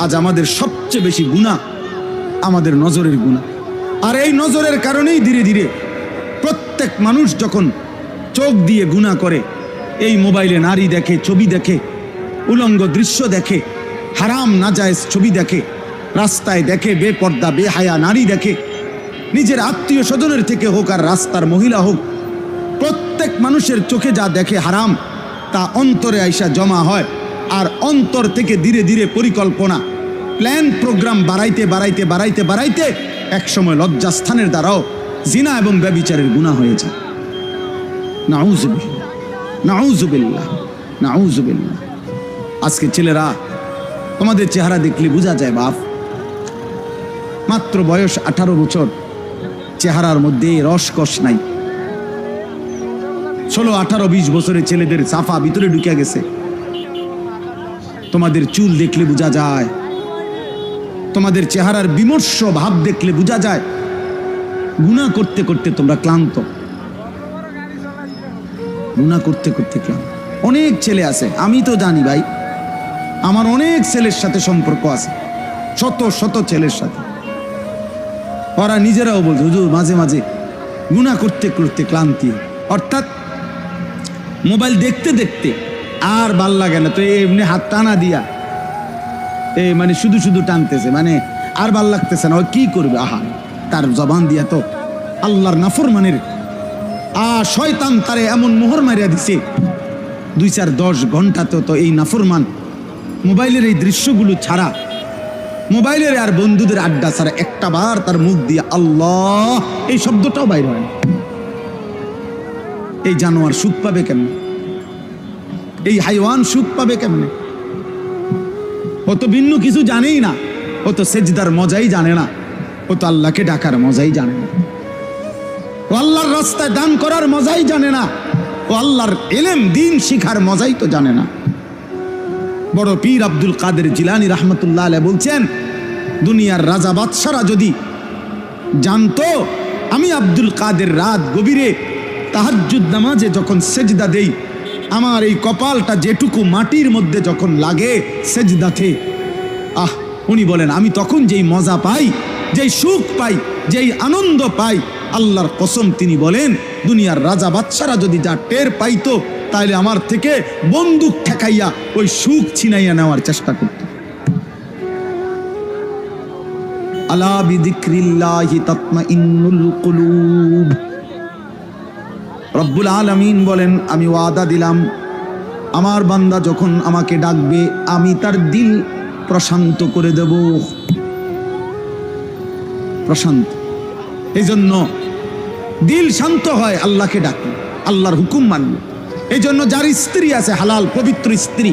আজ আমাদের সবচেয়ে বেশি গুনাহ আমাদের নজরের গুনাহ। আর এই নজরের কারণেই ধীরে ধীরে প্রত্যেক মানুষ যখন চোখ দিয়ে গুনাহ করে, এই মোবাইলে নারী দেখে, ছবি দেখে, উলঙ্গ দৃশ্য দেখে, হারাম নাজায়েজ ছবি দেখে, রাস্তায় দেখে বেপর্দা বেহায়া নারী দেখে, নিজের আত্মীয় স্বজনের থেকে হোক আর রাস্তার মহিলা হোক, প্রত্যেক মানুষের চোখে যা দেখে হারাম তা অন্তরে আইসা জমা হয়। আর অন্তর থেকে ধীরে ধীরে পরিকল্পনা, প্ল্যান, প্রোগ্রাম বাড়াইতে বাড়াইতে বাড়াইতে বাড়াইতে একসময় লজ্জাস্থানের দ্বারাও জিনা এবং ব্যভিচারের গুনাহ হয়ে যায়। নাউযুবিল্লাহ, নাউযুবিল্লাহ, নাউযুবিল্লাহ। আজকে ছেলেরা, তোমাদের চেহারা দেখলে বোঝা যায় বাপ, মাত্র বয়স 18 বছর, চেহারার মধ্যে রসকস নাই। 16, 18, 20 বছরের ছেলেদের সাফা ভিতরে ঢুকে গেছে। তোমাদের চুল দেখলে বোঝা যায়, তোমাদের চেহারার বিমর্ষ ভাব দেখলে বোঝা যায় গুনাহ করতে করতে তোমরা ক্লান্ত, গুনাহ করতে করতে ক্লান্ত। অনেক ছেলে আছে, আমি তো জানি ভাই, আমার অনেক ছেলের সাথে সম্পর্ক আছে, শত শত ছেলের সাথে। ওরা নিজেরাও বলছে হুজুর মাঝে মাঝে গুনাহ করতে করতে ক্লান্তি, অর্থাৎ মোবাইল দেখতে দেখতে আর ভাল লাগে না, তো এমনি হাত টানা দিয়া মানে শুধু শুধু টানতেছে, মানে আর ভাল লাগতেছে না, ও কি করবে? আহা, তার জবান দিয়া তো আল্লাহর নাফরমানের শয়তান তারে এমন মোহর মারিয়া দিছে, 2-4-10 ঘন্টাতে তো এই নাফরমান মোবাইলের এই দৃশ্যগুলো ছাড়া, মোবাইলের আর বন্ধুদের আড্ডা ছাড়া একটা বার তার মুখ দিয়ে আল্লাহ এই শব্দটাও বাইর হয় না। এই জানোয়ার সুখ পাবে কেমনে? এই হাইওয়ান সুখ পাবে কেমনে? ও তো ভিন্ন কিছু জানেই না, ও তো সেজদার মজাই জানে না, ও তো আল্লাহকে ডাকার মজাই জানে না, ও আল্লাহর রাস্তায় দান করার মজাই জানে না, ও আল্লাহর ইলম দ্বীন শিখার মজাই তো জানে না। বড় পীর আব্দুল কাদের জিলানী রাহমাতুল্লাহ আলাইহি বলছেন, দুনিয়ার রাজা বাদশারা যদি জানতো আমি আব্দুল কাদের রাত গভীরে তাহাজ্জুদ নামাজে যখন সেজদা দেই, আমার এই কপালটা যেটুকু মাটির মধ্যে যখন লাগে সেজদাতে, উনি বলেন আমি তখন যেই মজা পাই, যেই সুখ পাই, যেই আনন্দ পাই, আল্লাহর কসম তিনি বলেন দুনিয়ার রাজা বাদশারা যদি যা টের পাইতো তাহলে আমার থেকে বন্দুক ঠেকাইয়া ওই সুখ ছিনাইয়া নেওয়ার চেষ্টা করত। আলা বিযিকরিল্লাহি তাতমাইন্নুল কুলুব। রব্বুল আলামিন বলেন আমি ওয়াদা দিলাম আমার বান্দা যখন আমাকে ডাকবে আমি তার দিল প্রশান্ত করে দেব, প্রশান্ত। এই জন্য দিল শান্ত হয় আল্লাহকে ডাকলে, আল্লাহর হুকুম মানলে। এই জন্য যার স্ত্রী আছে হালাল পবিত্র স্ত্রী,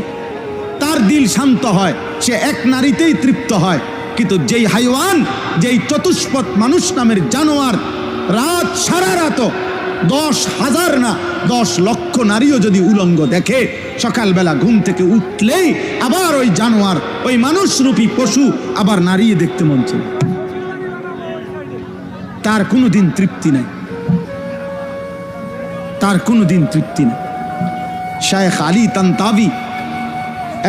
তার দিল শান্ত হয়, সে এক নারীতেই তৃপ্ত হয়। কিন্তু যেই হাইওয়ান, যেই চতুষ্পদ মানুষ নামের জানোয়ার রাত সারা রাত 10,000 না 10 লক্ষ নারীও যদি উলঙ্গ দেখে, সকালবেলা ঘুম থেকে উঠলেই আবার ওই জানোয়ার, ওই মানুষরূপী পশু আবার নারী দেখতে মন চায়, তার কোনোদিন তৃপ্তি নাই, তার কোনোদিন তৃপ্তি নেই। শায়েখ আলী তানতাবি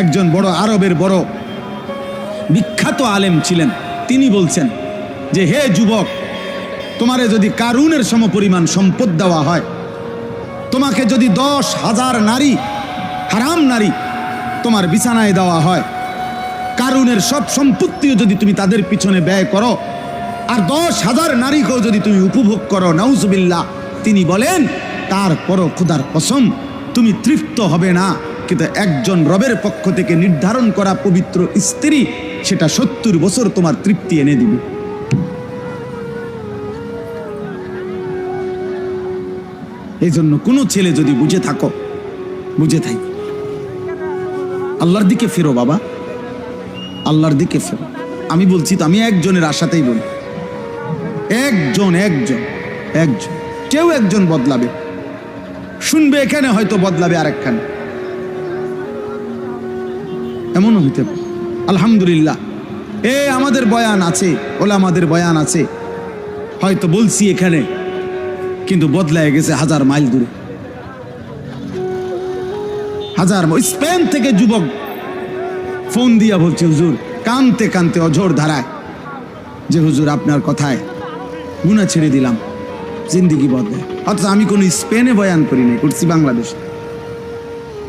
একজন বড় আরবের বড় বিখ্যাত আলেম ছিলেন। তিনি বলছেন যে হে যুবক, তোমারে যদি কারুনের সমপরিমাণ সম্পদ দেওয়া হয়, তোমাকে যদি 10,000 নারী, হারাম নারী তোমার বিছানায় দেওয়া হয়, কারুনের সব সম্পত্তিও যদি তুমি তাদের পিছনে ব্যয় করো, আর 10,000 নারীকেও যদি তুমি উপভোগ করো, নাউজুবিল্লাহ, তিনি বলেন তারপরও খোদার কসম তুমি তৃপ্ত হবে না। কিন্তু একজন রবের পক্ষ থেকে নির্ধারণ করা পবিত্র স্ত্রী, সেটা 70 বছর তোমার তৃপ্তি এনে দিবে। এই জন্য কোনো ছেলে যদি বুঝে থাকো, বুঝে থাকি, আল্লাহর দিকে ফেরো বাবা, আল্লাহর দিকে ফেরো। আমি বলছি তো, আমি একজনের আশাতেই বলি, একজন কেউ একজন বদলাবে, শুনবে এখানে, হয়তো বদলাবে আরেকখানে, এমনও হইতে পারে। আলহামদুলিল্লাহ, আমাদের বয়ান আছে, ওলামাদের বয়ান আছে, হয়তো বলছি এখানে, কিন্তু বদলায় গেছে 1000 মাইল দূরে, 1000 স্পেন থেকে যুবক ফোন দিয়া বলছে হুজুর কানতে কানতে অঝোর ধারায় যে হুজুর আপনার কথায় গুনাহ ছেড়ে দিলাম, জিন্দিগি বদলে। অথচ আমি কোন স্পেনে বয়ান করি নাই, করছি বাংলাদেশে।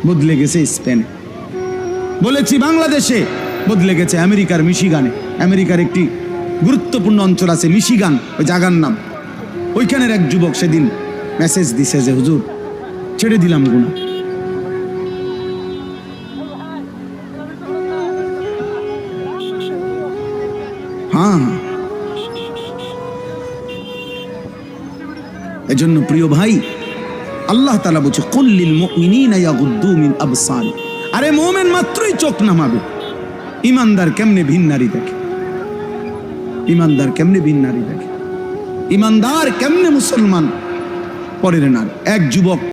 বদলে গেছে স্পেনে, বলেছি বাংলাদেশে, বদলে গেছে আমেরিকার মিশিগানে। আমেরিকার একটি গুরুত্বপূর্ণ অঞ্চল আছে মিশিগান, ওই জায়গার নাম। ওইখানের এক যুবক সেদিন মেসেজ দিছে যে হুজুর ছেড়ে দিলাম গুনাহ। হ্যাঁ, এজন্য প্রিয় ভাই, আল্লাহ তাআলা বলছে কুল্লিল মুমিনিনা ইয়াগুদ্দু মিন আবসারি। আরে মুমিন মাত্রই চোখ নামাবে। ইমানদার কেমনে ভিন নারী দেখে, ইমানদার কেমনে ভিন নারী দেখে, ইমানদার কেমনে মুসলমান পরের নারী। এক যুবক